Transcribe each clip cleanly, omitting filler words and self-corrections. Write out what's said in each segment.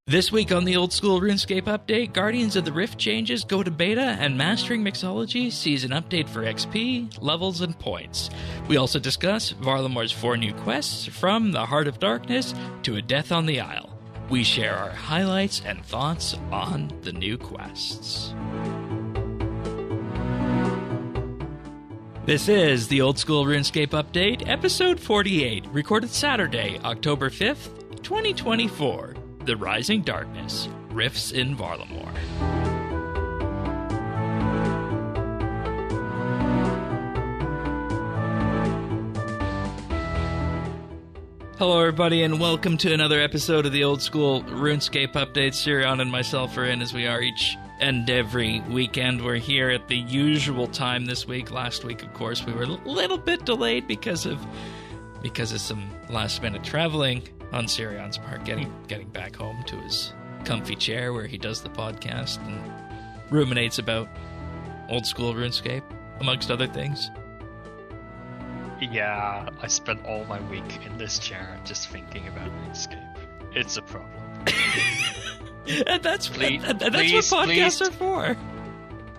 This week on the Old School RuneScape Update, Guardians of the Rift changes go to beta, and Mastering Mixology sees an update for XP, levels, and points. We also discuss Varlamore's 4 new quests, from the Heart of Darkness to A Death on the Isle. We share our highlights and thoughts on the new quests. This is the Old School RuneScape Update, episode 48, recorded Saturday, October 5th, 2024. The Rising Darkness, Rifts in Varlamore. Hello everybody, and welcome to another episode of the Old School RuneScape Update. Sirion and myself are in, as we are each and every weekend. We're here at the usual time this week. Last week, of course, we were a little bit delayed because of some last-minute traveling on Sirion's part, getting back home to his comfy chair where he does the podcast and ruminates about old school RuneScape, amongst other things. Yeah, I spent all my week in this chair just thinking about RuneScape. It's a problem. And that's what podcasts are for.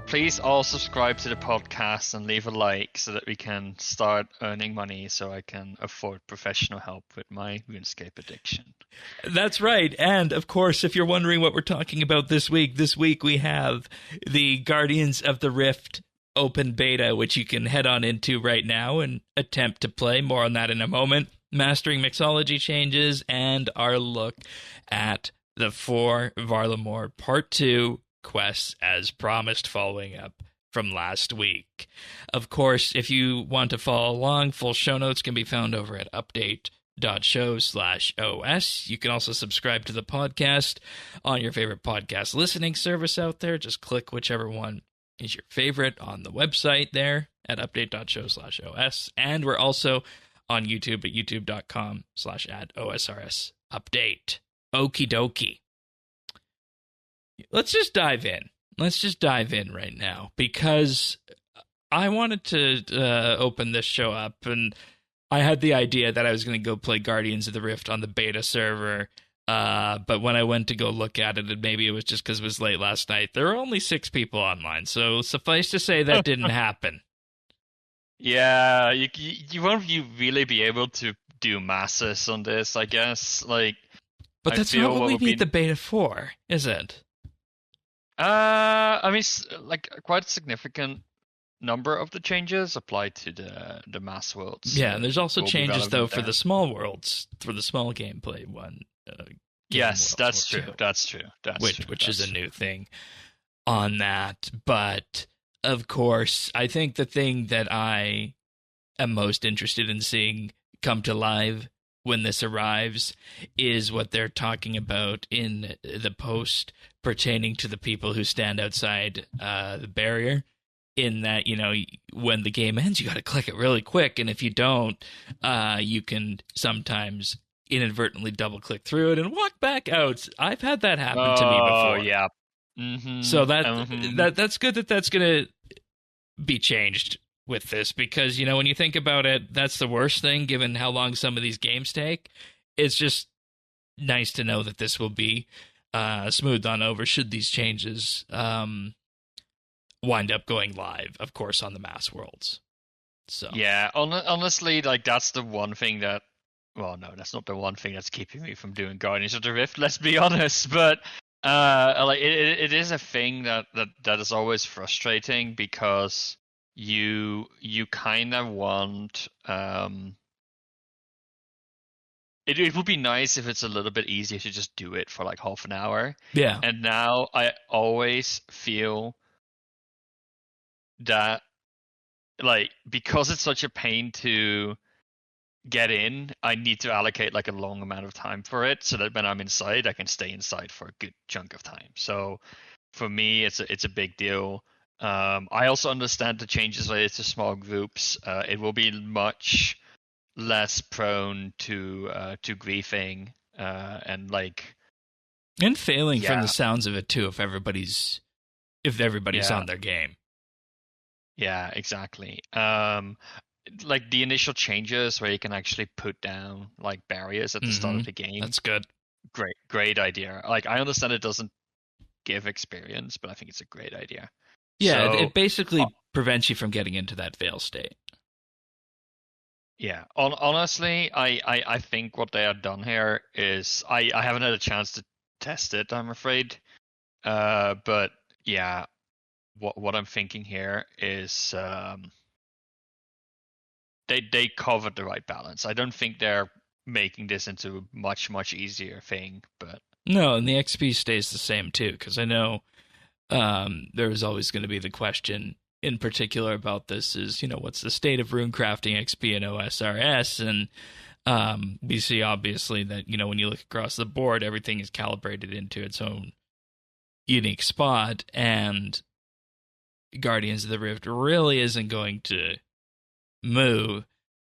Please all subscribe to the podcast and leave a like so that we can start earning money so I can afford professional help with my RuneScape addiction. That's right. And, of course, if you're wondering what we're talking about this week we have the Guardians of the Rift open beta, which you can head on into right now and attempt to play. More on that in a moment. Mastering Mixology changes and our look at the 4 Varlamore Part 2 quests as promised, following up from last week. Of course, if you want to follow along, full show notes can be found over at update.show/os. You can also subscribe to the podcast on your favorite podcast listening service out there. Just click whichever one is your favorite on the website there at update.show/os. And we're also on YouTube at youtube.com/@OSRSupdate. Okie dokie. Let's just dive in. Let's just dive in right now, because I wanted to open this show up, and I had the idea that I was going to go play Guardians of the Rift on the beta server, but when I went to go look at it, and maybe it was just because it was late last night, there were only 6 people online, so suffice to say that didn't happen. Yeah, you won't really be able to do masses on this, I guess. But that's not what we need the beta for, is it? I mean, quite a significant number of the changes apply to the mass worlds. Yeah, and there's also changes, though, for the small worlds, for the small gameplay one. Yes, that's true. That's true. Which is a new thing on that. But, of course, I think the thing that I am most interested in seeing come to life when this arrives is what they're talking about in the post pertaining to the people who stand outside the barrier, in that, you know, when the game ends, you got to click it really quick, and if you don't, you can sometimes inadvertently double click through it and walk back out. I've had that happen to me before. Oh, yeah. Mm-hmm. So that's good that that's going to be changed with this, because, you know, when you think about it, that's the worst thing, given how long some of these games take. It's just nice to know that this will be smoothed on over should these changes wind up going live, of course, on the mass worlds. So yeah, honestly, that's the one thing that, well, no, that's not the one thing that's keeping me from doing Guardians of the Rift, let's be honest, but it is a thing that is always frustrating, because you kind of want it would be nice if it's a little bit easier to just do it for like half an hour. Yeah. And now I always feel that, like, because it's such a pain to get in, I need to allocate like a long amount of time for it, so that when I'm inside, I can stay inside for a good chunk of time. So for me, it's a big deal. I also understand the changes related to small groups. It will be much less prone to griefing and failing, from the sounds of it too, if everybody's on their game. Yeah, exactly. Like the initial changes where you can actually put down like barriers at the start of the game. That's good. great idea. Like I understand it doesn't give experience, but I think it's a great idea. Yeah, it So, uh, basically prevents you from getting into that fail state. yeah, honestly, I think what they have done here is I haven't had a chance to test it, I'm afraid. But yeah, what I'm thinking here is they covered the right balance. I don't think they're making this into a much easier thing, but No, and the XP stays the same too, because I know there is always going to be the question in particular about this is, what's the state of runecrafting XP and OSRS? And we see obviously that, when you look across the board, everything is calibrated into its own unique spot, and Guardians of the Rift really isn't going to move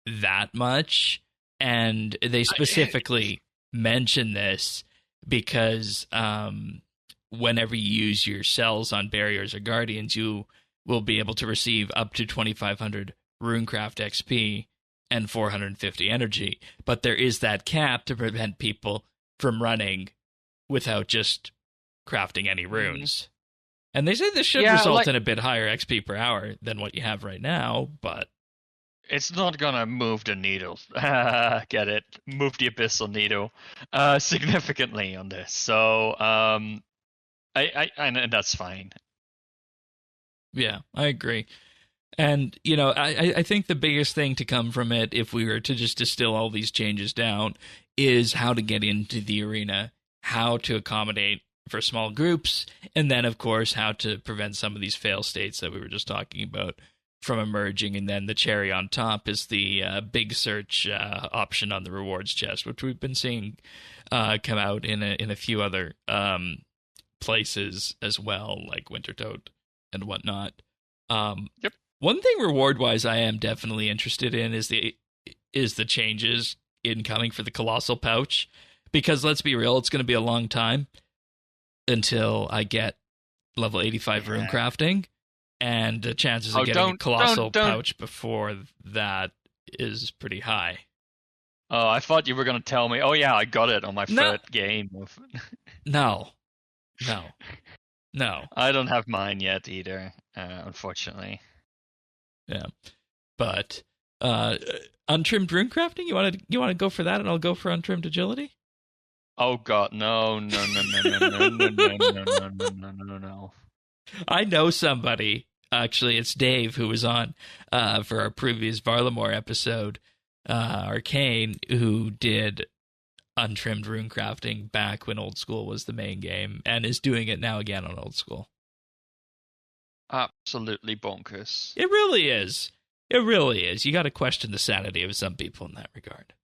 that much. And they specifically mention this because whenever you use your cells on barriers or guardians, you will be able to receive up to 2,500 runecraft XP and 450 energy. But there is that cap to prevent people from running without just crafting any runes. And they say this should yeah, result like in a bit higher XP per hour than what you have right now, but it's not gonna move the needle. Get it? Move the abyssal needle significantly on this. So and that's fine. yeah, I agree. And, I think the biggest thing to come from it, if we were to just distill all these changes down, is how to get into the arena, how to accommodate for small groups, and then, of course, how to prevent some of these fail states that we were just talking about from emerging. And then the cherry on top is the big search option on the rewards chest, which we've been seeing come out in a few other places as well, like Wintertoad and whatnot. Yep. One thing reward wise I am definitely interested in is the changes incoming for the colossal pouch, because let's be real, it's going to be a long time until I get level 85 rune crafting, and the chances of getting a colossal don't. pouch before that is pretty high. Oh, I thought you were gonna tell me. Oh yeah, I got it on my No. third game. No, no, no. I don't have mine yet either, unfortunately. Yeah, but untrimmed rune crafting. You want to go for that, and I'll go for untrimmed agility. Oh god, no. I know somebody. Actually, it's Dave who was on for our previous Varlamore episode, Arcane, who did untrimmed rune crafting back when Old School was the main game, and is doing it now again on Old School. Absolutely bonkers. It really is. It really is. You got to question the sanity of some people in that regard.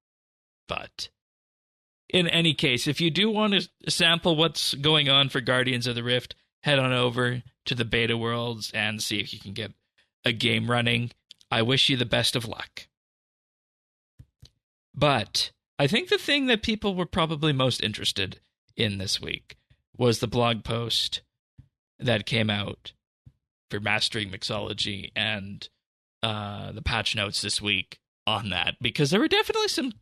But in any case, if you do want to sample what's going on for Guardians of the Rift, head on over to the beta worlds and see if you can get a game running. I wish you the best of luck. But I think the thing that people were probably most interested in this week was the blog post that came out for Mastering Mixology and the patch notes this week on that, because there were definitely some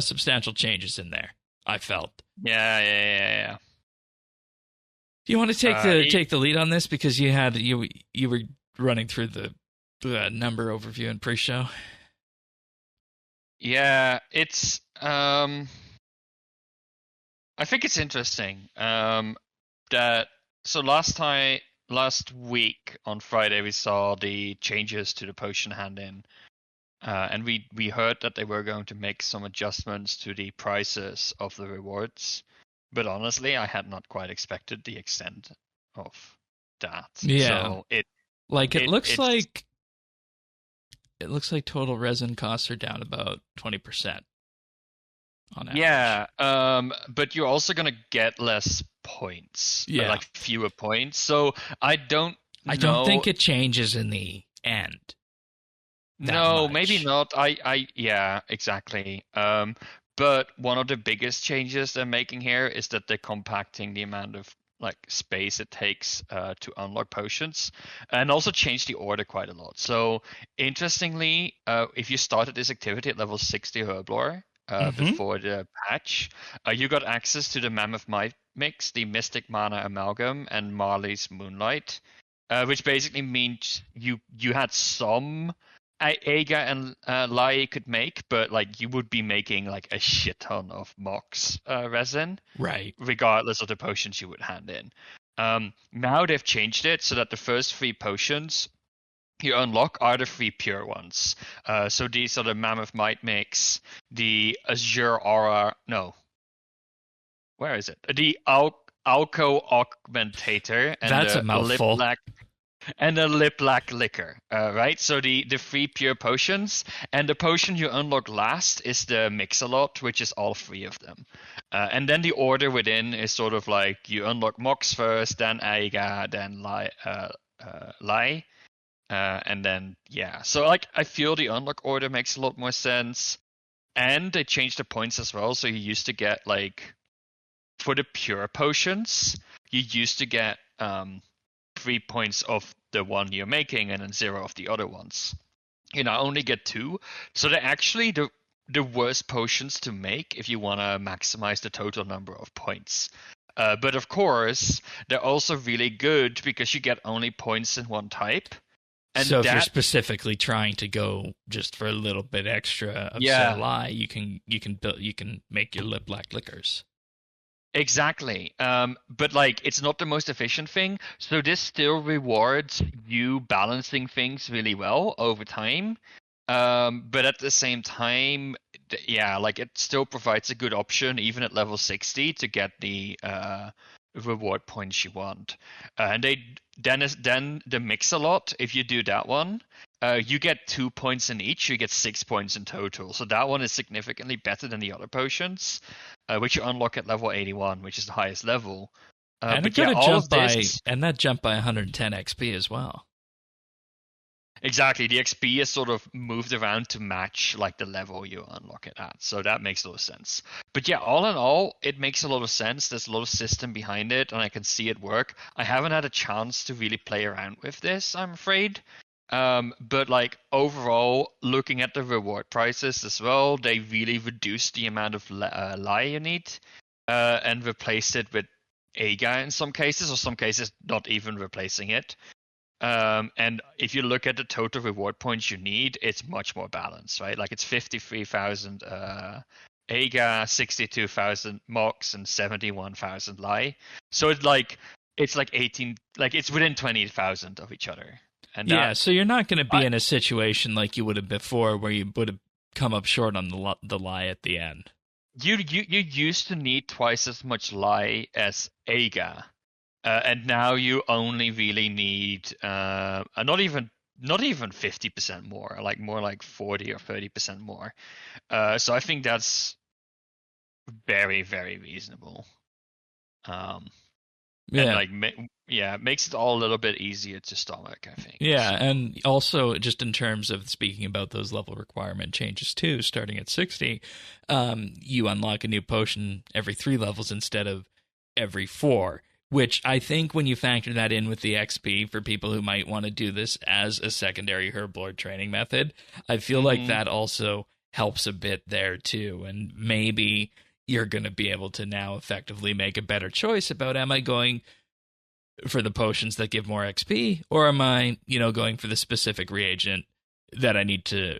substantial changes in there, I felt. Yeah. Do you want to take the lead on this, because you were running through the number overview in pre-show? Yeah, it's I think it's interesting that so last week on Friday we saw the changes to the potion hand-in, and we heard that they were going to make some adjustments to the prices of the rewards, but honestly I had not quite expected the extent of that. Yeah, So it looks like total resin costs are down about 20% on average. Yeah, but you're also gonna get less points. Yeah, like fewer points. So I don't think it changes in the end. No, much. maybe not. Yeah, exactly. But one of the biggest changes they're making here is that they're compacting the amount of like space it takes to unlock potions, and also change the order quite a lot. So interestingly, if you started this activity at level 60 Herblore, Mm-hmm. before the patch. You got access to the Mammoth Might Mix, the Mystic Mana Amalgam, and Marley's Moonlight, which basically means you had some Aega and Lai you could make, but like you would be making like a shit ton of Mox resin, Right. regardless of the potions you would hand in. Now they've changed it so that the first 3 potions you unlock are the 3 pure ones. So these are the Mammoth Might Mix, the Azure Aura, no, where is it? The Alco Augmentator, and That's a the mouthful. Lip Lack Liquor. Right? So the 3 pure potions, and the potion you unlock last is the Mix-a-Lot, which is all 3 of them. And then the order within is sort of like you unlock Mox first, then Aiga, then Lai. And then yeah, so like I feel the unlock order makes a lot more sense, and they changed the points as well. So you used to get like for the pure potions, you used to get 3 points of the one you're making, and then 0 of the other ones. You now only get 2, so they're actually the worst potions to make if you want to maximize the total number of points. But of course, they're also really good because you get only points in one type. And So if you're that, specifically trying to go just for a little bit extra of yeah, say lie, you can make your lip black liquors. exactly. But like it's not the most efficient thing, so this still rewards you balancing things really well over time. But at the same time, yeah, like it still provides a good option even at level 60 to get the reward points you want. And then the Mix-a-Lot, if you do that one, you get 2 points in each. You get 6 points in total. So that one is significantly better than the other potions, which you unlock at level 81, which is the highest level. And it But could yeah, have all of jumped by this. and that jumped by 110 XP as well. Exactly. The XP is sort of moved around to match like the level you unlock it at. So that makes a lot of sense. But yeah, all in all, it makes a lot of sense. There's a lot of system behind it, and I can see it work. I haven't had a chance to really play around with this, I'm afraid. But like overall, looking at the reward prices as well, they really reduced the amount of lie you need, and replaced it with Aga in some cases, or some cases not even replacing it. And if you look at the total reward points you need, it's much more balanced, right? Like it's 53,000 AGA, 62,000 MOX, and 71,000 Lie. So it's like 18, like it's within 20,000 of each other. And Yeah, that so you're not going to be I, in a situation like you would have before, where you would have come up short on the lie at the end. you used to need twice as much Lie as AGA. And now you only really need not even 50% more, like more like 40 or 30% more. So I think that's very, very reasonable. Um, and Yeah. like yeah, it makes it all a little bit easier to stomach, I think. Yeah, So and also just in terms of speaking about those level requirement changes too, starting at 60, you unlock a new potion every 3 levels instead of every 4, which I think when you factor that in with the XP for people who might want to do this as a secondary herblord training method, I feel like hmm that also helps a bit there too, and maybe you're going to be able to now effectively make a better choice about, am I going for the potions that give more XP, or am I, going for the specific reagent that I need to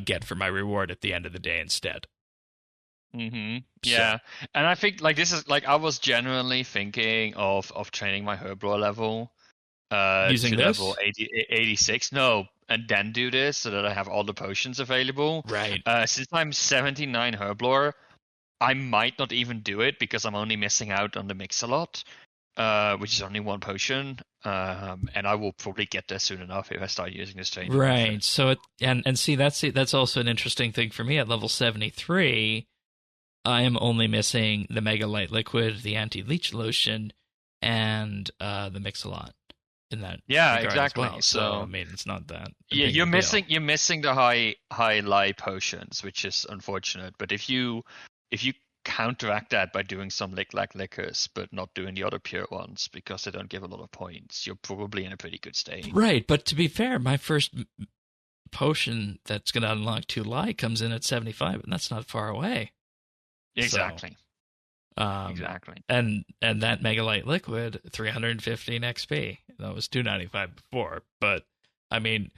get for my reward at the end of the day instead? So yeah, and I think like this is like I was genuinely thinking of training my herblore level using to level this, 80, 86. No, and then do this so that I have all the potions available. right? Since I'm 79 herblore, I might not even do it because I'm only missing out on the Mix-a-Lot, which is only 1 potion. And I will probably get there soon enough if I start using this training method. Right. So and see, that's also an interesting thing for me. At level 73, I am only missing the Mega Light Liquid, the Anti Leech Lotion, and the Mix-a-Lot in that Yeah, regard as exactly. well. So I So mean, it's not that yeah, big of a deal. you're missing the high lie potions, which is unfortunate. But if you counteract that by doing some lick lickers, but not doing the other pure ones because they don't give a lot of points, you're probably in a pretty good state. Right, but to be fair, my first potion that's going to unlock 2 light comes in at 75, and that's not far away. Exactly. So, exactly. And that Mega Light Liquid, 315 XP. That was 295 before. But, I mean,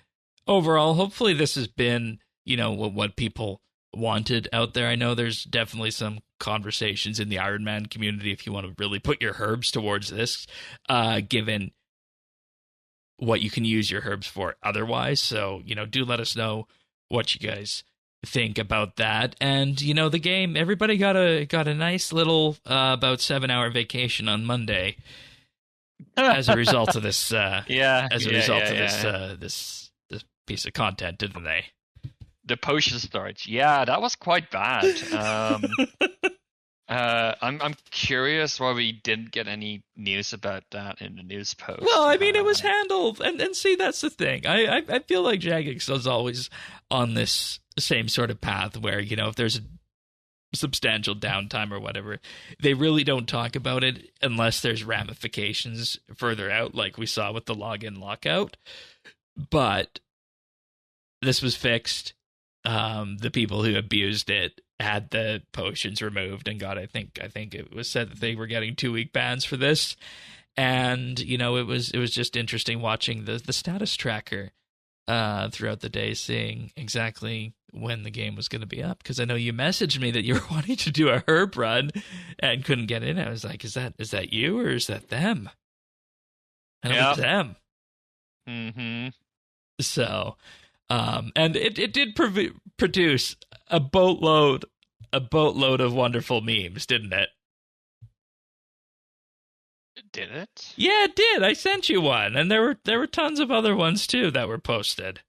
overall, hopefully this has been, what people wanted out there. I know there's definitely some conversations in the Iron Man community if you want to really put your herbs towards this, given what you can use your herbs for otherwise. So, do let us know what you guys think about that. And, the game, everybody got a nice little about 7-hour vacation on Monday as a result of this this piece of content, didn't they? The potion storage. Yeah, that was quite bad. I'm curious why we didn't get any news about that in the news post. Well, I mean, it was handled, and see, that's the thing. I feel like Jagex is always on this same sort of path where, if there's a substantial downtime or whatever, they really don't talk about it unless there's ramifications further out, like we saw with the login lockout. But this was fixed. The people who abused it had the potions removed and got, I think it was said that they were getting 2-week bans for this. And, it was just interesting watching the status tracker throughout the day, seeing exactly when the game was going to be up. Because I know you messaged me that you were wanting to do a herb run and couldn't get in. I was like, is that you or is that them? I don't think it's them. Mm-hmm. So, and it did produce a boatload of wonderful memes, didn't it? Did it? Yeah, it did. I sent you one, and there were tons of other ones too that were posted.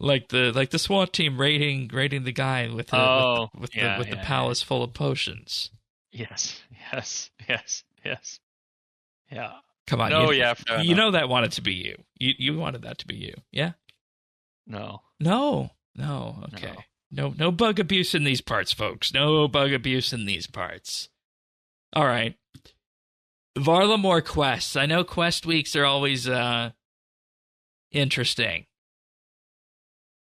Like the SWAT team raiding the guy with the palace full of potions. Yes. Yeah. Come on. No, you know that wanted to be you. You wanted that to be you. Yeah. No. Okay. No bug abuse in these parts, folks. No bug abuse in these parts. All right. Varlamore quests. I know quest weeks are always interesting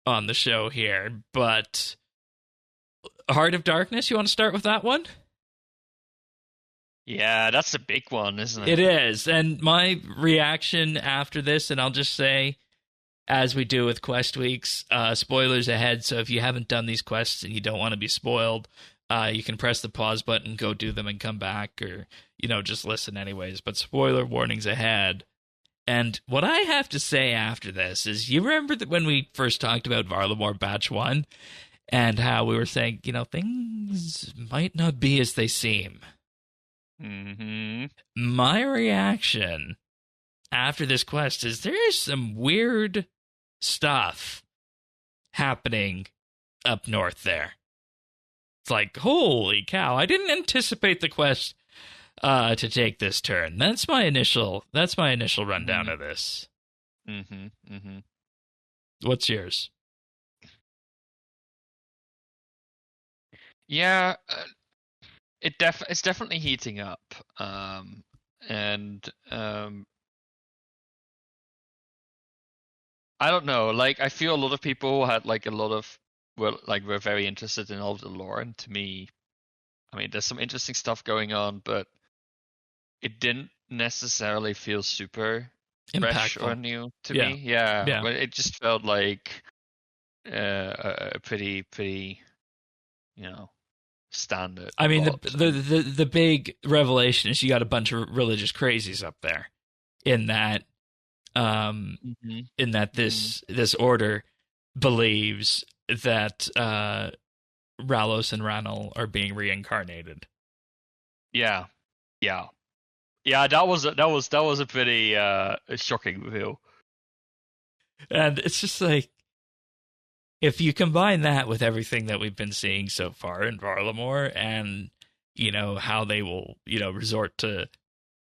on the show here, but Heart of Darkness, you want to start with that one? Yeah, that's a big one, isn't it? It is. And my reaction after this, and I'll just say, as we do with quest weeks, spoilers ahead. So if you haven't done these quests and you don't want to be spoiled, you can press the pause button, go do them, and come back, or just listen anyways. But spoiler warnings ahead. And what I have to say after this is, you remember that when we first talked about Varlamore Batch 1 and how we were saying, things might not be as they seem. Mm-hmm. My reaction after this quest is there is some weird stuff happening up north there. It's like, holy cow, I didn't anticipate the quest to take this turn. That's my initial rundown of this. What's yours? Yeah, it's definitely heating up. I don't know. Like, I feel a lot of people had were very interested in all of the lore, and to me, I mean, there's some interesting stuff going on, but it didn't necessarily feel super fresh or new to me. Yeah. But it just felt like a pretty, standard. I mean, the big revelation is you got a bunch of religious crazies up there. In that, this order believes that Ralos and Ranal are being reincarnated. Yeah. That was a pretty shocking reveal. And it's just like, if you combine that with everything that we've been seeing so far in Varlamore, and how they will resort to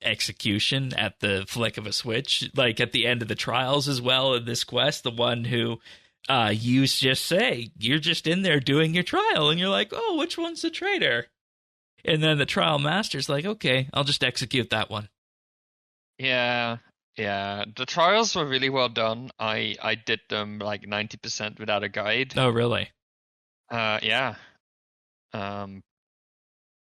execution at the flick of a switch, like at the end of the trials as well in this quest, the one who you just say you're just in there doing your trial, and you're like, oh, which one's the traitor? And then the trial master's like, okay, I'll just execute that one. Yeah, Yeah, the trials were really well done. I did them like 90% without a guide. Oh, really? Yeah. Um,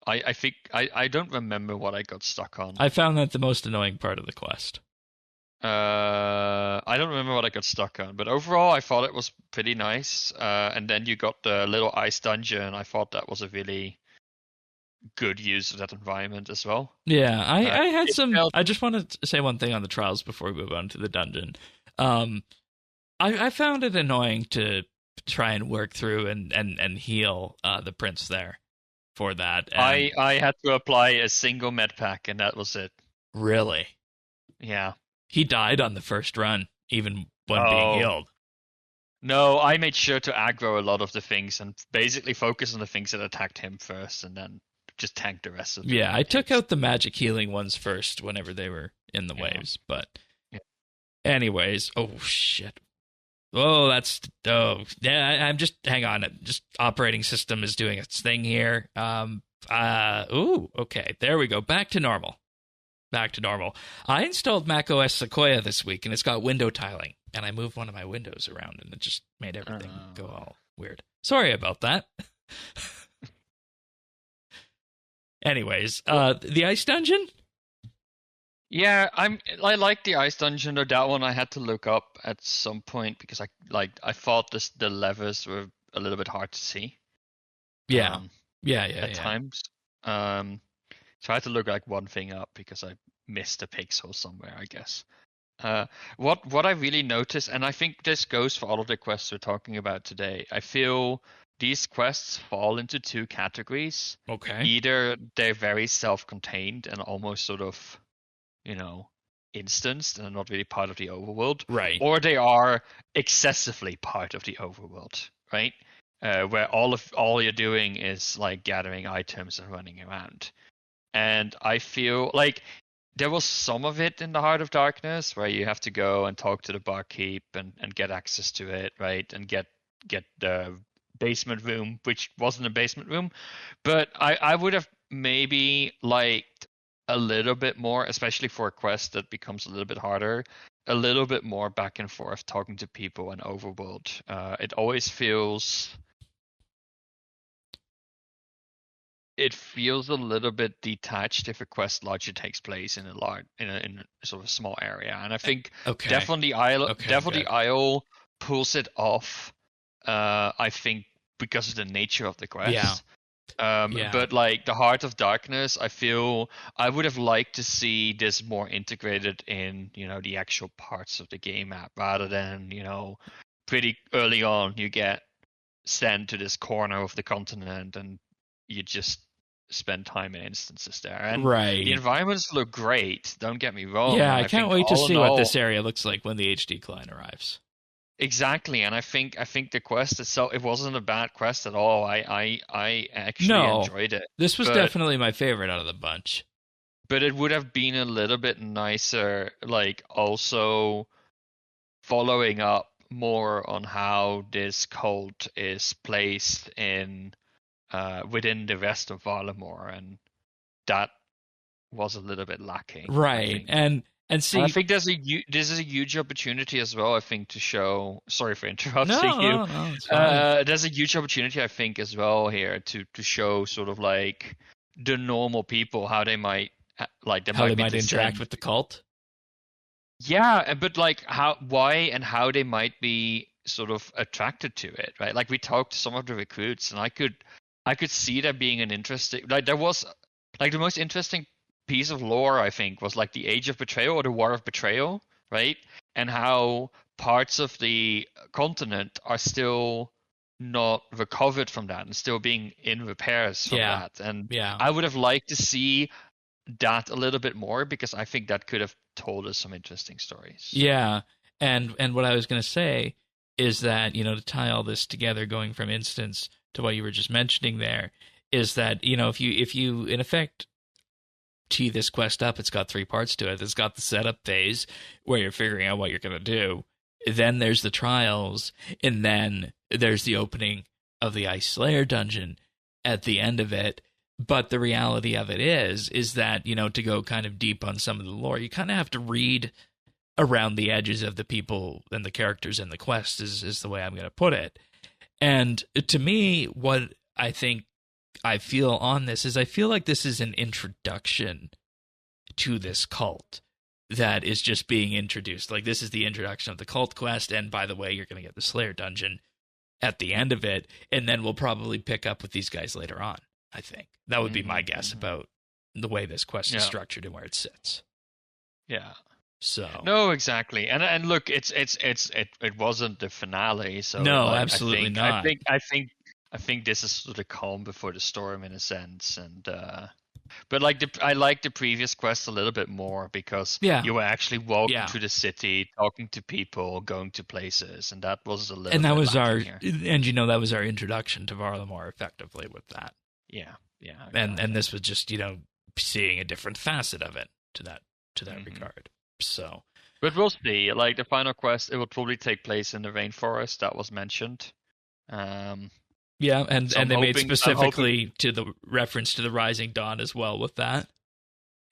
I think I don't remember what I got stuck on. I found that the most annoying part of the quest. I don't remember what I got stuck on, but overall I thought it was pretty nice. And then you got the little ice dungeon. I thought that was a really good use of that environment as well. Yeah, I had It some. felt I just want to say one thing on the trials before we move on to the dungeon. Um, I found it annoying to try and work through and heal the prince there for that. And I had to apply a single med pack and that was it. really, Yeah. he died on the first run, even when being Oh. healed. No, I made sure to aggro a lot of the things and basically focus on the things that attacked him first and then just tank the rest of the Yeah, I took hits. out the magic healing ones first whenever they were in the Yeah. waves. But Yeah. anyways, oh shit. Oh, yeah. I'm just hang on. Just operating system is doing its thing here. Okay. There we go. Back to normal. I installed macOS Sequoia this week, and it's got window tiling. And I moved one of my windows around, and it just made everything go all weird. Sorry about that. Anyways, the ice dungeon. Yeah, I like the ice dungeon, though that one I had to look up at some point because I thought the levers were a little bit hard to see. Yeah. Um, Yeah. at times. So I had to look like one thing up because I missed a pixel somewhere, I guess. What I really noticed, and I think this goes for all of the quests we're talking about today, I feel these quests fall into two categories. Okay. Either they're very self-contained and almost sort of, instanced and are not really part of the overworld, Right. or they are excessively part of the overworld, right? Where all you're doing is like gathering items and running around. And I feel like there was some of it in the Heart of Darkness where you have to go and talk to the barkeep and get access to it, right? And get the basement room, which wasn't a basement room. But I would have maybe liked a little bit more, especially for a quest that becomes a little bit harder, a little bit more back and forth talking to people in overworld. It always feels a little bit detached if a quest largely takes place in a sort of small area, and I think Okay. definitely Isle pulls it off. I think because of the nature of the quest. Yeah. But like the Heart of Darkness, I feel I would have liked to see this more integrated in the actual parts of the game app rather than pretty early on you get sent to this corner of the continent and you just spend time in instances there. And Right. the environments look great, don't get me wrong. Yeah, and I can't think wait to all in see what all- this area looks like when the HD client arrives. Exactly, and I think the quest itself, it wasn't a bad quest at all. I actually enjoyed it. This was But- definitely my favorite out of the bunch. But it would have been a little bit nicer, like also following up more on how this cult is placed in within the rest of Varlamore, and that was a little bit lacking. I Right. think. And see, And I think this is a huge opportunity as well. I think to show. Sorry for interrupting you. no, it's fine. There's a huge opportunity, I think, as well here to show sort of like the normal people how they might like how they be might interact descend- with the cult. Yeah, but like why and how they might be sort of attracted to it, right? Like we talked to some of the recruits, and I could see there being an interesting, like there was like the most interesting piece of lore I think was like the Age of Betrayal or the War of Betrayal, right? And how parts of the continent are still not recovered from that and still being in repairs from Yeah. that. And Yeah. I would have liked to see that a little bit more because I think that could have told us some interesting stories. Yeah. And what I was going to say is that, to tie all this together, going from instance to what you were just mentioning there, is that, if you in effect tee this quest up, it's got 3 parts to it. It's got the setup phase where you're figuring out what you're going to do. Then there's the trials, and then there's the opening of the Ice Slayer dungeon at the end of it. But the reality of it is that, to go kind of deep on some of the lore, you kind of have to read around the edges of the people and the characters in the quest is the way I'm going to put it. And to me, what I feel on this is I feel like this is an introduction to this cult that is just being introduced. Like, this is the introduction of the cult quest, and by the way, you're going to get the Slayer dungeon at the end of it, and then we'll probably pick up with these guys later on, I think. That would be my guess about the way this quest is structured and where it sits. Yeah. So no, exactly, and look, it wasn't the finale, so no, like, absolutely not. I think this is sort of calm before the storm in a sense, and but like I like the previous quest a little bit more because you were actually walking through the city, talking to people, going to places, and that was a little. And that bit was here. And that was our introduction to Varlamore, effectively, with that. Yeah. And this was just seeing a different facet of it to that regard. So, but we'll see. Like the final quest, it will probably take place in the rainforest that was mentioned. Yeah, and they made specifically to the reference to the Rising Dawn as well with that.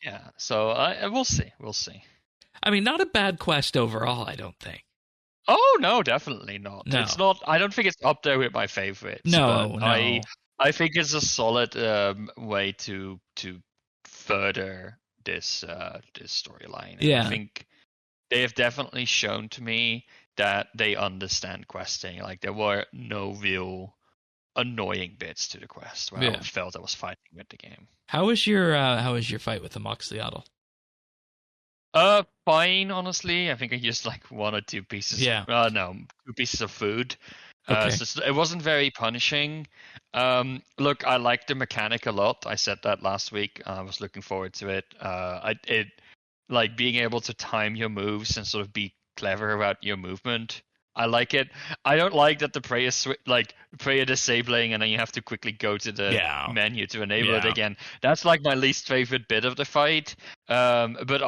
Yeah, so we'll see. We'll see. I mean, not a bad quest overall, I don't think. Oh no, definitely not. No. It's not. I don't think it's up there with my favorites. No. I think it's a solid way to further this storyline. Yeah. I think they have definitely shown to me that they understand questing. Like there were no real annoying bits to the quest where I felt I was fighting with the game. How was your fight with the Moxliotl? Fine, honestly. I think I used like 1 or 2 pieces. Yeah. 2 pieces of food. Okay. So it wasn't very punishing. Look, I liked the mechanic a lot. I said that last week. I was looking forward to it. It like being able to time your moves and sort of be clever about your movement. I like it. I don't like that the prayer disabling and then you have to quickly go to the menu to enable it again. That's like my least favorite bit of the fight. But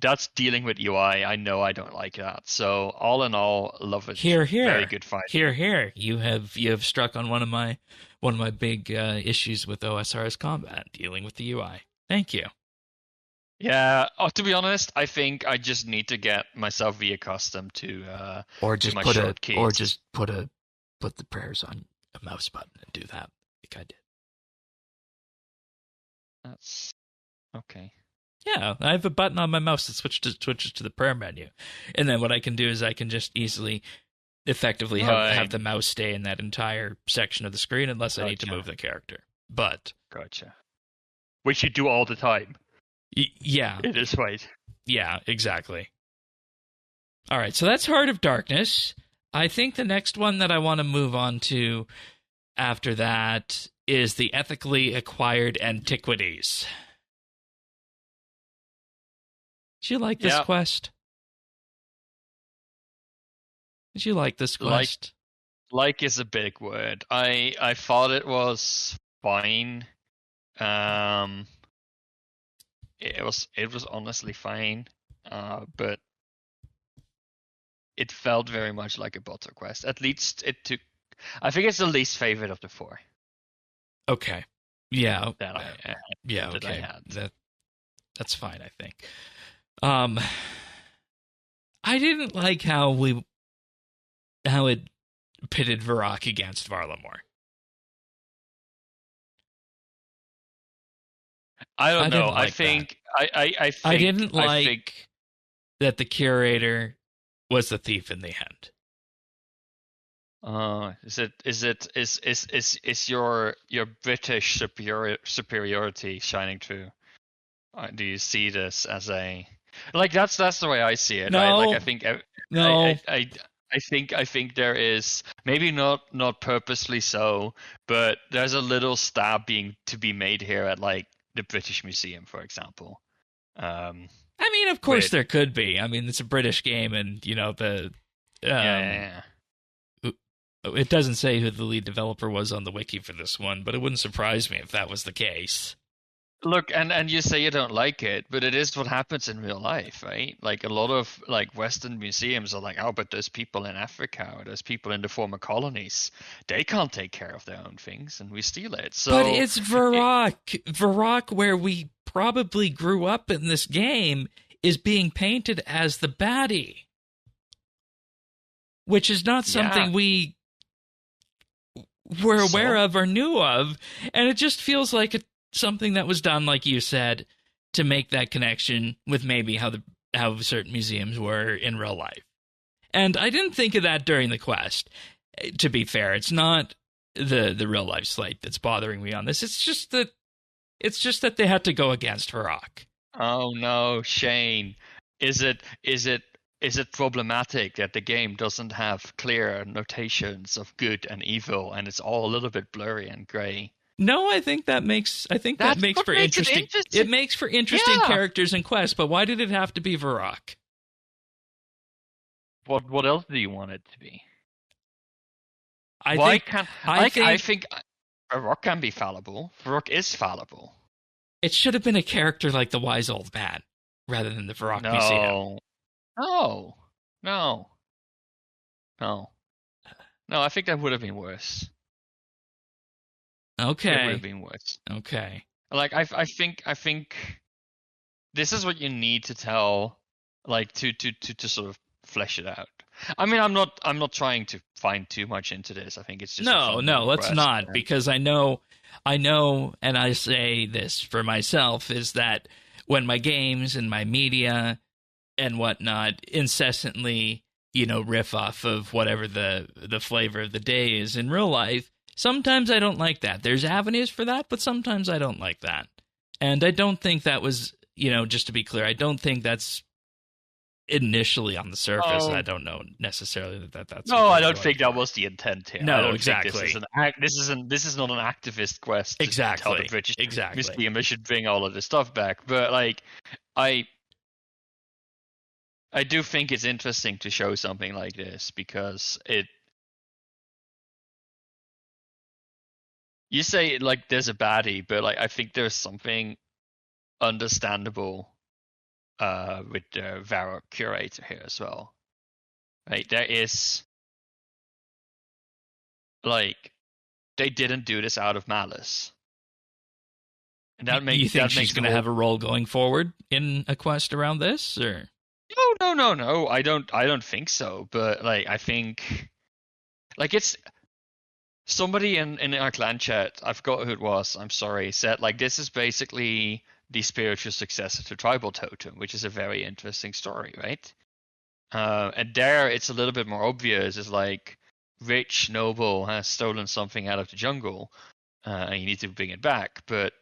that's dealing with UI. I know I don't like that. So all in all, love it. Here. Very good fight. Here. You have struck on one of my big issues with OSR's combat, dealing with the UI. Thank you. Yeah. To be honest, I think I just need to get myself reaccustomed to or just my put shortkeys. Or just put the prayers on a mouse button and do that like I did. That's okay. Yeah, I have a button on my mouse that switches to the prayer menu, and then what I can do is I can just easily, effectively have the mouse stay in that entire section of the screen unless I need to move the character. But gotcha. Which you do all the time. Yeah. It is right. Yeah, exactly. All right, so that's Heart of Darkness. I think the next one that I want to move on to after that is the ethically acquired Antiquities. Did you like this quest? Did you like this quest? Like is a big word. I thought it was fine. It was honestly fine, but it felt very much like a bottle quest. At least it took. I think it's the least favorite of the 4. Okay. Yeah. That I had. That's fine, I think. I didn't like how it pitted Varrock against Varlamore. I don't know. I think I didn't like that the curator was the thief in the end. Is your British superiority shining through? Do you see this as a that's the way I see it? No, right? Like I think no. I think there is maybe not purposely so, but there's a little stab to be made here at like the British Museum, for example. I mean, of course there could be. I mean, it's a British game, and it doesn't say who the lead developer was on the wiki for this one, but it wouldn't surprise me if that was the case. Look, and you say you don't like it, but it is what happens in real life, right? Like a lot of like Western museums are like, oh, but there's people in Africa or there's people in the former colonies. They can't take care of their own things, and we steal it. So, but it's Varrock, where we probably grew up in this game, is being painted as the baddie, which is not something we were aware of or knew of. And it just feels like something that was done, like you said, to make that connection with maybe how certain museums were in real life. And I didn't think of that during the quest. To be fair, it's not the real life slate that's bothering me on this. It's just that they had to go against Varrock. Oh no, Shane. Is it problematic that the game doesn't have clear notations of good and evil, and it's all a little bit blurry and gray? No, I think that makes for interesting. It makes for interesting characters in quests. But why did it have to be Varrock? What else do you want it to be? I think Varrock can be fallible. Varrock is fallible. It should have been a character like the Wise Old Man rather than the Varrock Museum. No, I think that would have been worse. Okay. It would have been worse. Okay. Like I think this is what you need to tell, like to sort of flesh it out. I mean, I'm not trying to find too much into this. I think it's just no. Let's not, because I know, and I say this for myself, is that when my games and my media and whatnot incessantly, riff off of whatever the flavor of the day is in real life, sometimes I don't like that. There's avenues for that, but sometimes I don't like that. And I don't think that was, just to be clear, I don't think that's initially on the surface. I don't know necessarily that's. No, I don't think that was the intent here. No, exactly. This is not an activist quest. Exactly. To tell the British Museum they should bring all of this stuff back. But like, I do think it's interesting to show something like this because it. You say like there's a baddie, but like I think there's something understandable with the Varrock curator here as well. Right? There is like they didn't do this out of malice. And that makes you think she's going to have a role going forward in a quest around this, or no. I don't think so. But like I think like it's. Somebody in our clan chat, I forgot who it was, I'm sorry, said like this is basically the spiritual successor to Tribal Totem, which is a very interesting story, right? And there it's a little bit more obvious. It's like rich noble has stolen something out of the jungle, and you need to bring it back. But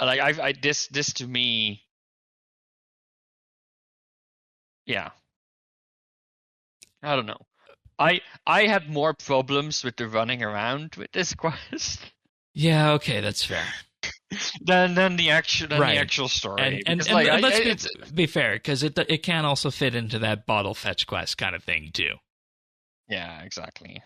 like this to me, yeah, I don't know. I had more problems with the running around with this quest. Yeah, okay, that's fair. than the actual story. And let's be fair, because it can also fit into that bottle fetch quest kind of thing too. Yeah, exactly.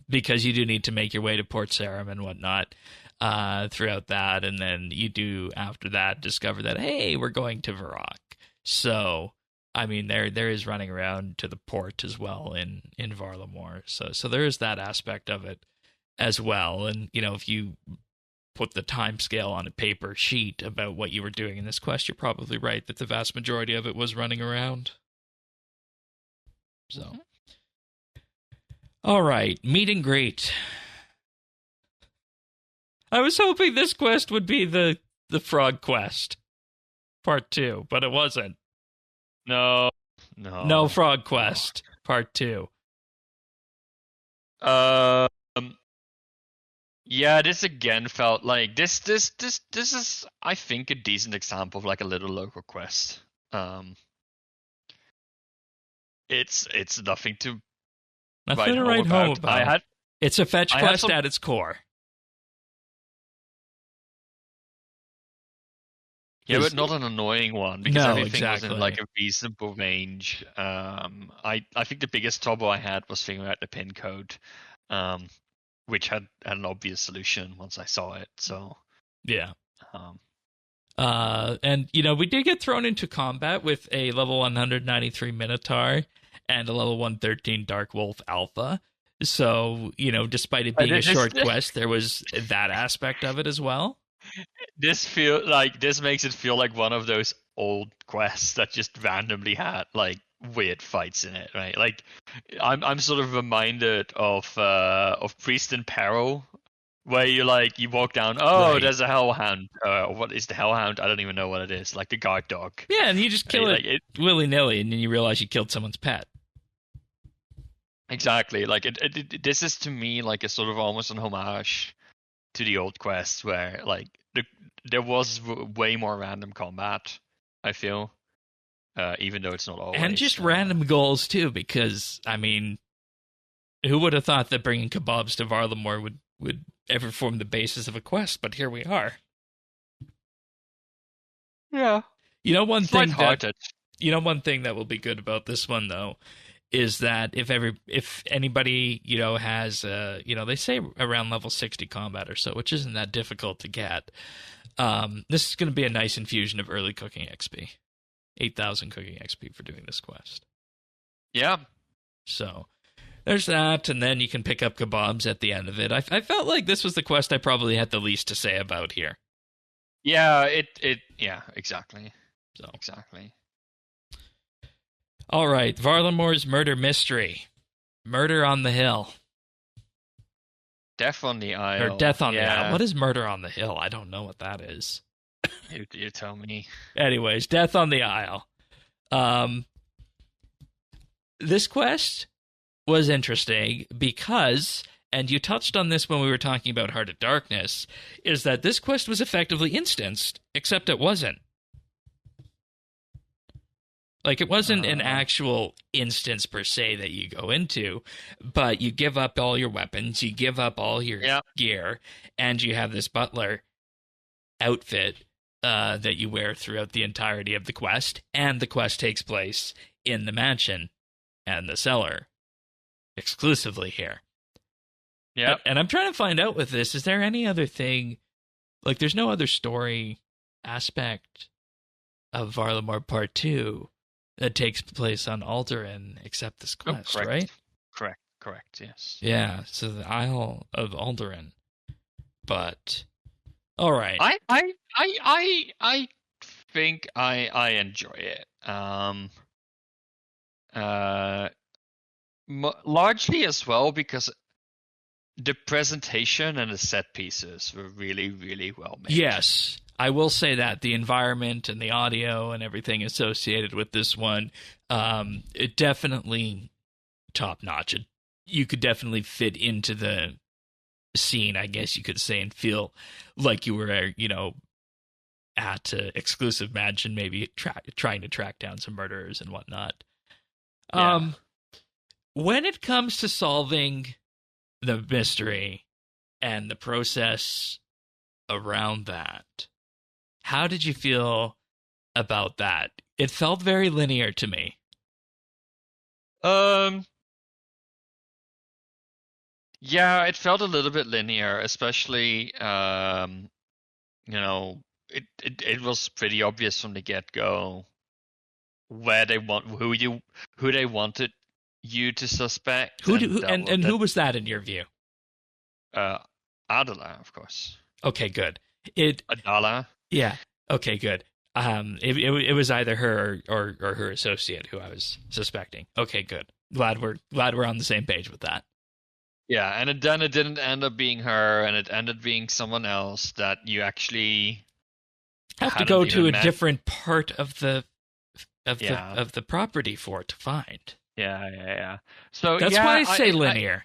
Because you do need to make your way to Port Sarum and whatnot throughout that, and then you do after that discover that hey, we're going to Varrock. So I mean, there is running around to the port as well in Varlamore. So there is that aspect of it as well. And, if you put the time scale on a paper sheet about what you were doing in this quest, you're probably right that the vast majority of it was running around. So. Mm-hmm. All right, meet and greet. I was hoping this quest would be the frog quest, part 2, but it wasn't. No Frog Quest Part 2. Yeah, this again felt like this is I think a decent example of like a little local quest. It's nothing to write home about. It's a fetch quest at its core. Yeah, but not an annoying one because everything was in like a reasonable range. I think the biggest trouble I had was figuring out the pin code, which had an obvious solution once I saw it. So yeah. And we did get thrown into combat with a level 193 Minotaur and a level 113 Dark Wolf Alpha. So despite it being a short quest, there was that aspect of it as well. this makes it feel like one of those old quests that just randomly had like weird fights in it, right? Like I'm sort of reminded of Priest in Peril, where you walk down, oh, Right. there's a hellhound. What is the hellhound? I don't even know what it is. Like the guard dog. Yeah, and you just kill Right? it Like it willy nilly, and then you realize you killed someone's pet. exactly. Like this is to me like a sort of almost an homage to the old quests where like there was way more random combat. I feel, even though it's not And always. just random goals, too, because, I mean, who would have thought that bringing kebabs to Varlamore would ever form the basis of a quest? But here we are. Yeah, You know one it's thing that lighthearted. one thing that will be good about this one though is that if anybody has they say around level 60 combat or so, which isn't that difficult to get. This is going to be a nice infusion of early cooking XP, 8,000 cooking XP for doing this quest. Yeah, So there's that, and then you can pick up kebabs at the end of it. I felt like this was the quest I probably had the least to say about here. yeah, yeah, exactly, So exactly. all right, Varlamore's murder mystery, Murder on the Hill. Death on the Or Isle. Death on the Isle. Yeah, What is Murder on the Hill? I don't know what that is. you tell me. Anyways, Death on the Isle. Um, this quest was interesting because, and you touched on this when we were talking about Heart of Darkness, is that this quest was effectively instanced, except it wasn't. Like, it wasn't an actual instance per se that you go into, but you give up all your weapons, you give up all your gear, and you have this butler outfit that you wear throughout the entirety of the quest, and the quest takes place in the mansion and the cellar exclusively here. Yeah. And I'm trying to find out with this, is there any other thing, like there's no other story aspect of Varlamore Part 2 that takes place on Alderaan except this quest, right? Correct, yes. Yeah, so the Isle of Alderaan. But all right. I think I enjoy it. Largely as well because the presentation and the set pieces were really, really well made. Yes, I will say that the environment and the audio and everything associated with this one, it definitely top notch. You could definitely fit into the scene, I guess you could say, and feel like you were, at exclusive mansion, maybe trying to track down some murderers and whatnot. Yeah. When it comes to solving the mystery and the process around that, how did you feel about that? It felt very linear to me. Yeah, it felt a little bit linear, especially it was pretty obvious from the get-go where they who they wanted you to suspect. Who was that in your view? Adela, of course. Okay, good. Adala. Yeah. Okay, good. It was either her or her associate who I was suspecting. Okay, good. Glad we're on the same page with that. Yeah, and then it didn't end up being her, and it ended being someone else that you actually have to go to a different part of the property for it to find. Yeah. So that's why I say linear.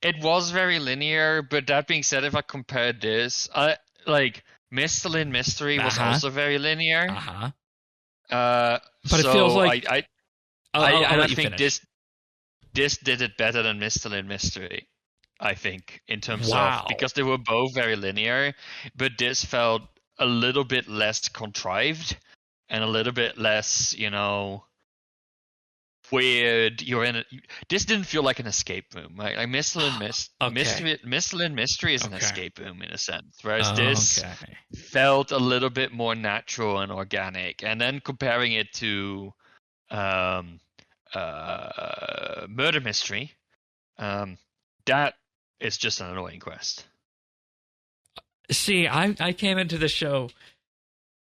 It was very linear, but that being said, if I compared this, Misthalin Mystery was also very linear. But it feels like I think this did it better than Misthalin Mystery. I think in terms of because they were both very linear, but this felt a little bit less contrived and a little bit less, weird. This didn't feel like an escape room, right? Like Misthalin Mystery is an escape room in a sense, whereas this felt a little bit more natural and organic. And then comparing it to Murder Mystery, that is just an annoying quest. See, I came into the show,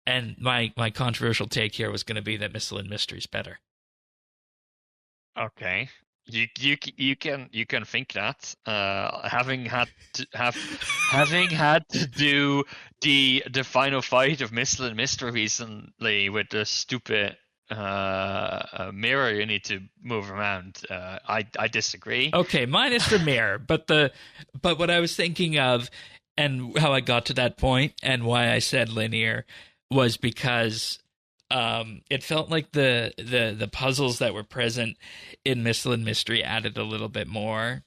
and my controversial take here was going to be that Missile and Mystery's better. Okay. You can think that. Having had to do the final fight of Missile and Mystery recently with the stupid mirror you need to move around. I disagree. Okay, minus the mirror, but what I was thinking of, and how I got to that point, and why I said linear, was because it felt like the puzzles that were present in Missile and Mystery added a little bit more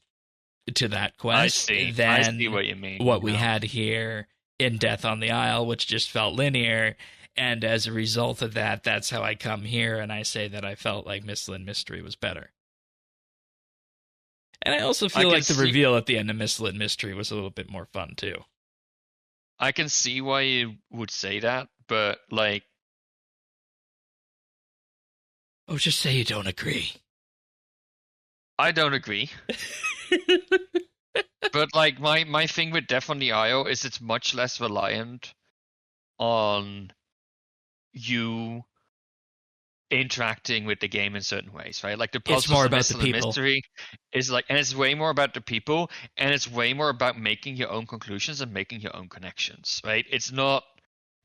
to that quest I than see what you mean. what we had here in Death on the Isle, which just felt linear. And as a result of that, that's how I come here and I say that I felt like Missile and Mystery was better. And I also feel like the reveal at the end of Missile and Mystery was a little bit more fun too. I can see why you would say that, but like, oh, just say you don't agree. I don't agree. But like my thing with Death on the Isle is it's much less reliant on you interacting with the game in certain ways, right? Like the puzzles, it's more about the people. Mystery is like, and it's way more about the people, and it's way more about making your own conclusions and making your own connections, right? It's not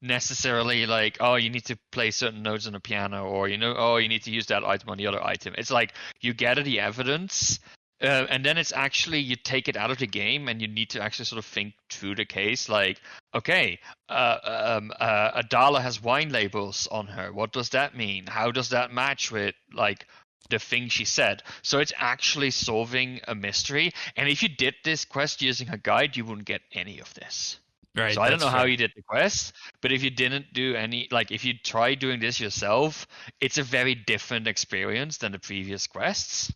necessarily like, oh, you need to play certain notes on the piano, or oh, you need to use that item on the other item. It's like you gather the evidence, and then it's actually you take it out of the game, and you need to actually sort of think through the case. Like, okay, Adala has wine labels on her. What does that mean? How does that match with like the thing she said? So it's actually solving a mystery. And if you did this quest using a guide, you wouldn't get any of this. Right. So I don't know how you did the quest, but if you didn't do any, like if you try doing this yourself, it's a very different experience than the previous quests.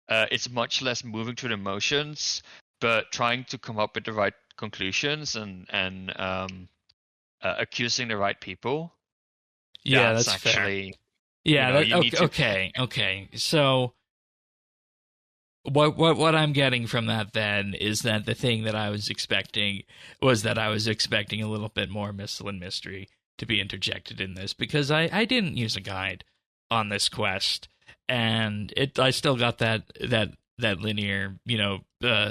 It's much less moving through the motions, but trying to come up with the right conclusions and accusing the right people. Yeah, that's actually fair. Yeah. Okay. So what I'm getting from that then is that the thing that I was expecting was that I was expecting a little bit more Missile and Mystery to be interjected in this, because I didn't use a guide on this quest, and I still got that linear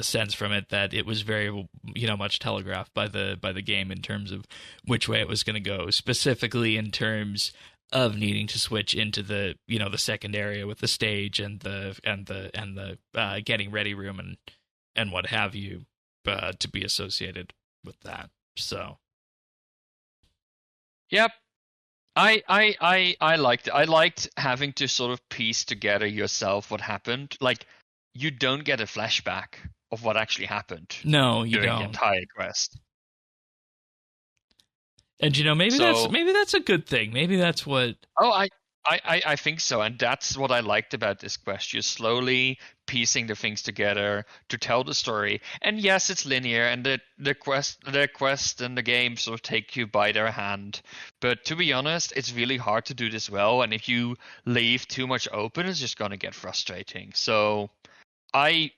sense from it, that it was very much telegraphed by the game in terms of which way it was going to go, specifically in terms of needing to switch into the the second area with the stage and the getting ready room and what have you, to be associated with that. So yep, I liked it. I liked having to sort of piece together yourself what happened. Like, you don't get a flashback of what actually happened. No, you during don't. The entire quest. And maybe that's a good thing. Maybe that's what. Oh, I think so, and that's what I liked about this quest. You're slowly piecing the things together to tell the story. And yes, it's linear, and the quest and the game sort of take you by their hand. But to be honest, it's really hard to do this well, and if you leave too much open, it's just gonna get frustrating. So I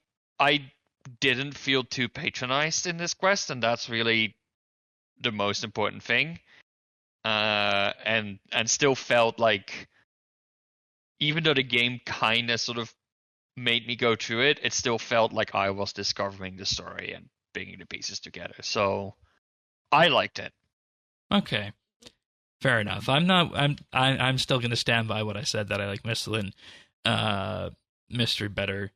didn't feel too patronized in this quest, and that's really the most important thing. And still felt like, even though the game kind of sort of made me go through it, it still felt like I was discovering the story and bringing the pieces together. So I liked it. Okay, fair enough. I'm still going to stand by what I said, that I like Missile and Mystery better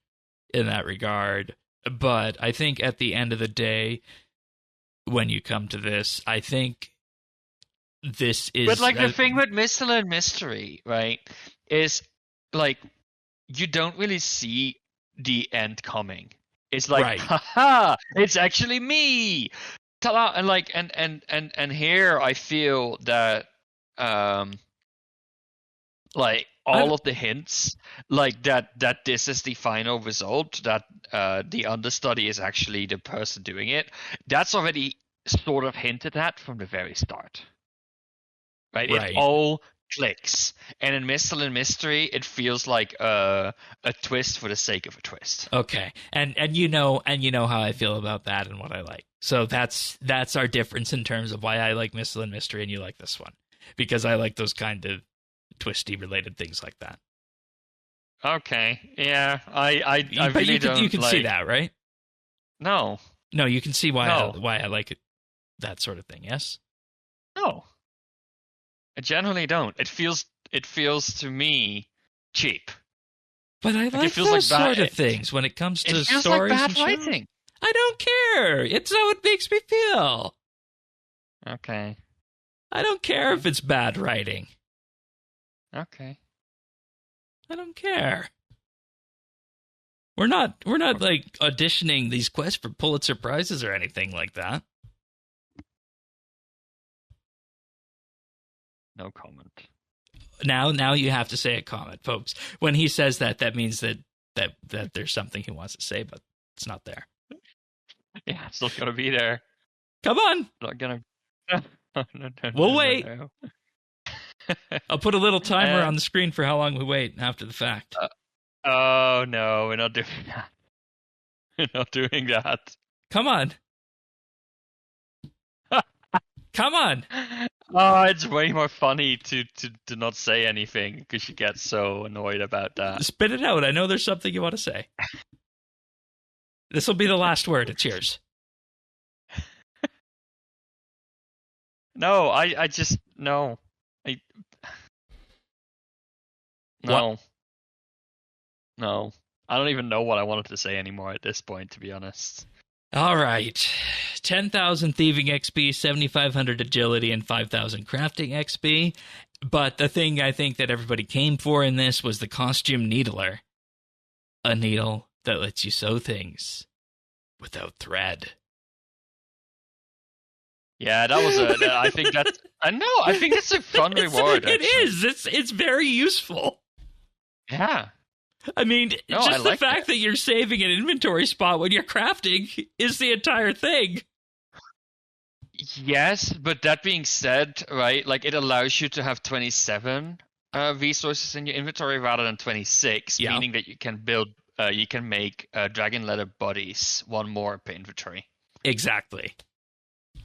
in that regard. But I think at the end of the day, when you come to this, I think this is. But like the thing with Missile and Mystery, right, is like you don't really see the end coming. It's like, right. Haha, it's actually me. Ta-da! And like, and here I feel that, like all of the hints, like that this is the final result, that the understudy is actually the person doing it. That's already sort of hinted at from the very start. Right? It all clicks. And in Missile and Mystery, it feels like a twist for the sake of a twist. Okay, and you know how I feel about that and what I like. So that's our difference in terms of why I like Missile and Mystery and you like this one, because I like those kind of twisty related things like that. Okay, yeah, I but really you can like... see that, right? No, you can see why No. why I like it, that sort of thing. Yes. no, I generally don't. It feels to me cheap. But I like feels those like sort of things when it comes to It feels stories like bad and shows. writing. I don't care. It's how it makes me feel. Okay. I don't care if it's bad writing. Okay. I don't care. We're not like auditioning these quests for Pulitzer Prizes or anything like that. No comment. Now you have to say a comment, folks. When he says that, that means that there's something he wants to say, but it's not there. Yeah, it's not gonna be there. Come on. Not gonna. We'll wait. No. I'll put a little timer on the screen for how long we wait after the fact. Oh no, we're not doing that. We're not doing that. Come on. Come on. Oh, it's way more funny to not say anything because you get so annoyed about that. Spit it out. I know there's something you want to say. This will be the last word. It's yours. No, I just no. No. What? No. I don't even know what I wanted to say anymore at this point, to be honest. All right. 10,000 thieving XP, 7,500 agility, and 5,000 crafting XP. But the thing I think that everybody came for in this was the costume needler. A needle that lets you sew things without thread. Yeah, that was I think that's... I think that's a fun reward, It actually. is. It's very useful. Yeah. I mean, No, just I the like fact that you're saving an inventory spot when you're crafting is the entire thing. Yes, but that being said, right, like it allows you to have 27 resources in your inventory rather than 26, Yeah. meaning that you can make dragon leather bodies, one more per inventory. Exactly.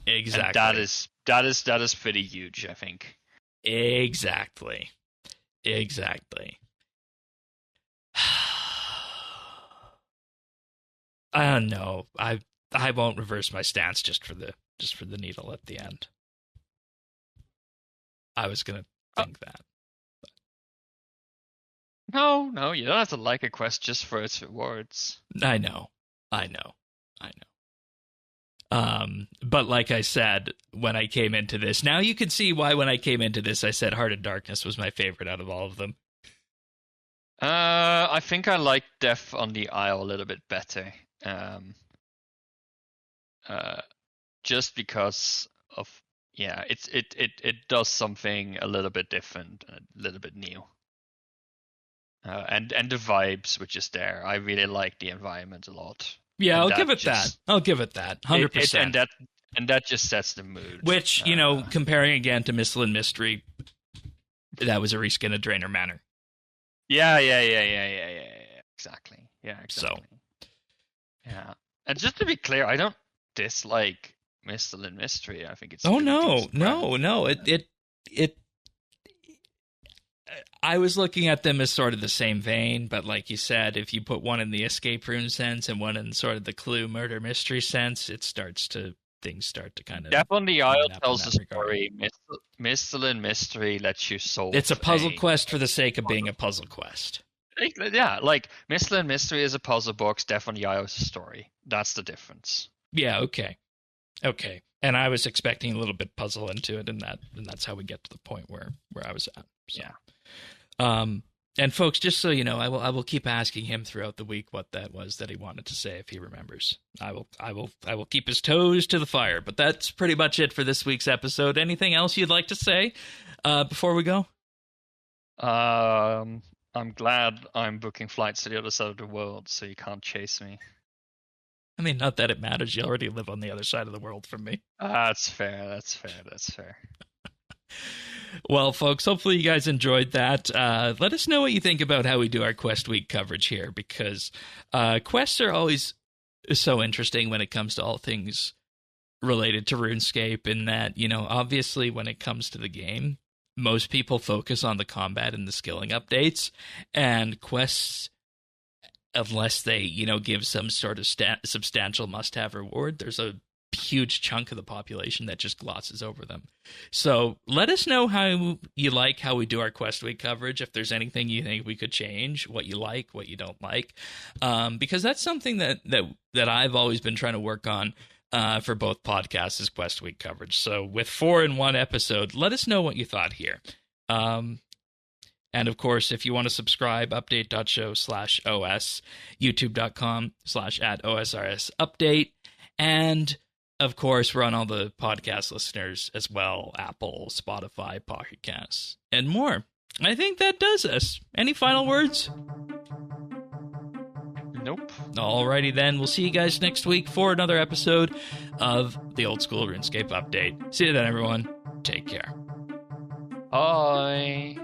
And that is pretty huge, I think. Exactly. I don't know. I won't reverse my stance just for the needle at the end. I was gonna think that. No, you don't have to like a quest just for its rewards. I know. But like I said, when I came into this, now you can see why when I came into this, I said Heart of Darkness was my favorite out of all of them. I think I like Death on the Isle a little bit better. Just because of it does something a little bit different, a little bit new. And the vibes which is there. I really like the environment a lot. Yeah, And I'll give it that. I'll give it that. 100%. And that just sets the mood. Which, comparing again to Missile and Mystery, that was a reskin of Draenor Manor. Yeah. Exactly. Yeah, exactly. So. Yeah. And just to be clear, I don't dislike Missile and Mystery. I think it's no. It I was looking at them as sort of the same vein, but like you said, if you put one in the escape room sense and one in sort of the clue murder mystery sense, things start to kind of... Death on the Isle tells the story. Missile and Mystery lets you solve... It's a puzzle quest for the sake of being a puzzle quest. Yeah, like Missile and Mystery is a puzzle box, Death on the Isle is a story. That's the difference. Yeah, okay. And I was expecting a little bit puzzle into it, and that's how we get to the point where I was at. So. Yeah. And folks, just so you know, I will keep asking him throughout the week what that was that he wanted to say if he remembers. I will keep his toes to the fire. But that's pretty much it for this week's episode. Anything else you'd like to say before we go? I'm glad I'm booking flights to the other side of the world, so you can't chase me. I mean, not that it matters. You already live on the other side of the world from me. That's fair. Well, folks, hopefully you guys enjoyed that. Let us know what you think about how we do our Quest Week coverage here, because quests are always so interesting when it comes to all things related to RuneScape, in that, obviously when it comes to the game, most people focus on the combat and the skilling updates, and quests, unless they, give some sort of substantial must-have reward, there's a huge chunk of the population that just glosses over them. So let us know how you like how we do our Quest Week coverage, if there's anything you think we could change, what you like, what you don't like, because that's something that I've always been trying to work on for both podcasts, is Quest Week coverage. So with 4 in 1 episode, let us know what you thought here. And of course, if you want to subscribe, update.show/OS, youtube.com/@OSRSupdate. And of course, we're on all the podcast listeners as well, Apple, Spotify, Pocket Casts, and more. I think that does us. Any final words? Nope. Alrighty then, we'll see you guys next week for another episode of the Old School RuneScape Update. See you then, everyone. Take care. Bye.